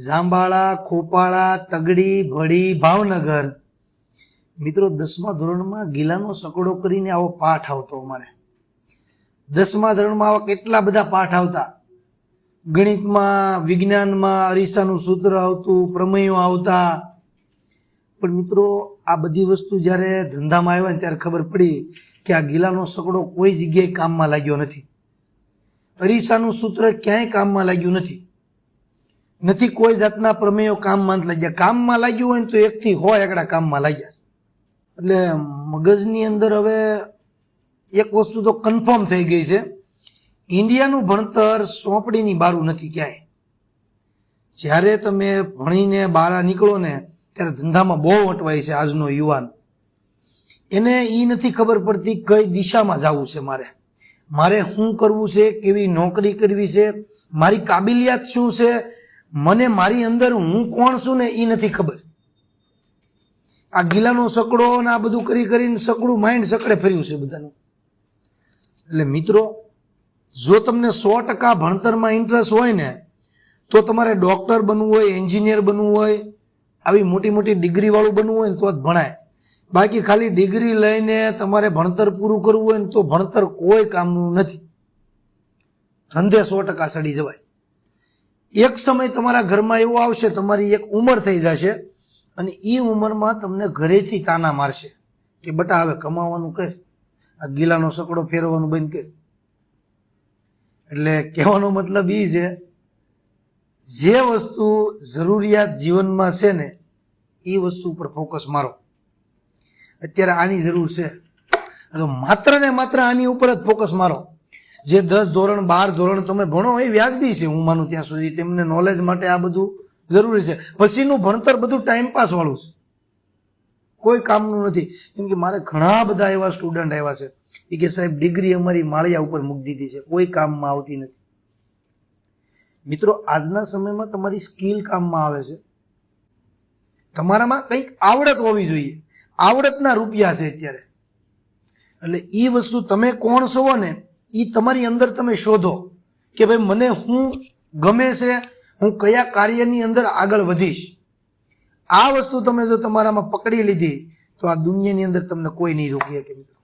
જાંબાળા, ખોપાળા, તગડી, ભડી, ભાવનગર। મિત્રો 10મા ધોરણમાં ગીલાનો સકડો કરીને આવો પાઠ આવતો અમારે। 10મા ધોરણમાં આવા કેટલા બધા પાઠ આવતા। ગણિતમાં, વિજ્ઞાનમાં અરીસાનું સૂત્ર આવતું, પ્રમેયો આવતા। પણ મિત્રો આ બધી વસ્તુ જ્યારે ધંધામાં આવ્યા ને ત્યારે ખબર પડી કે આ ગીલાનો સકડો કોઈ જગ્યાએ કામમાં લાગ્યો નથી। અરીસાનું સૂત્ર ક્યાંય કામમાં લાગ્યું નથી। કોઈ જાતના પ્રમેયો કામમાં નથી લાગ્યા। કામમાં લાગ્યું હોય ને તો 1 થી 100 એકડા કામમાં લાગ્યા છે। એટલે મગજની અંદર હવે એક વસ્તુ તો કન્ફર્મ થઈ ગઈ છે, ઇન્ડિયાનું ભણતર સોંપડીની બારું નથી ક્યાંય। જ્યારે તમે ભણીને બહાર નીકળો ને ત્યારે ધંધામાં બહુ અટવાય છે આજનો યુવાન। એને એ નથી ખબર પડતી કઈ દિશામાં જવું છે, મારે શું કરવું છે, કેવી નોકરી કરવી છે, મારી કાબિલિયત શું છે, મને મારી અંદર હું કોણ છું ને એ નથી ખબર। આ ગીલાનો સકડો ને આ બધું કરીને સકડું માઇન્ડ સકડે ફર્યું છે બધાનું। એટલે મિત્રો જો તમને 100% ભણતરમાં ઇન્ટરેસ્ટ હોય ને તો તમારે ડોક્ટર બનવું હોય, એન્જિનિયર બનવું હોય, આવી મોટી મોટી ડિગ્રી વાળું બનવું હોય ને તો જ ભણાય। બાકી ખાલી ડિગ્રી લઈને તમારે ભણતર પૂરું કરવું હોય ને તો ભણતર કોઈ કામનું નથી। ધંધે 100% સડી જવાય। એક સમય તમારા ઘરમાં એવો આવશે, તમારી એક ઉંમર થઈ જશે અને એ ઉંમરમાં તમને ઘરેથી તાના મારશે કે બટા હવે કમાવાનું કર, આ ગીલાનો સકડો ફેરવવાનું બંધ કર। એટલે કહેવાનો મતલબ એ છે, જે વસ્તુ જરૂરિયાત જીવનમાં છે ને એ વસ્તુ ઉપર ફોકસ મારો। અત્યારે આની જરૂર છે તો માત્ર ને માત્ર આની ઉપર જ ફોકસ મારો। જે 10 ધોરણ 12 ધોરણ તમે ભણો એ વ્યાજબી છે, હું માનું ત્યાં સુધી તેમને નોલેજ માટે આ બધું જરૂરી છે। પછીનું ભણતર બધું ટાઈમપાસ વાળું છે, કોઈ કામનું નથી। કેમ કે મારે ઘણા બધા એવા સ્ટુડન્ટ આવ્યા છે એ કે સાહેબ ડિગ્રી અમારી માળિયા ઉપર મૂકી દીધી છે, કોઈ કામમાં આવતી નથી। મિત્રો આજના સમયમાં તમારી સ્કિલ કામમાં આવે છે, તમારામાં કંઈક આવડત હોવી જોઈએ। આવડતના રૂપિયા છે અત્યારે। એટલે એ વસ્તુ તમે કોણ છો ને એ તમારી અંદર તમે શોધો કે ભાઈ મને હું ગમે છે, હું કયા કાર્યની અંદર આગળ વધીશ। આ વસ્તુ તમે જો તમારામાં પકડી લીધી તો આ દુનિયાની અંદર તમને કોઈ નહીં રોકી શકે મિત્રો।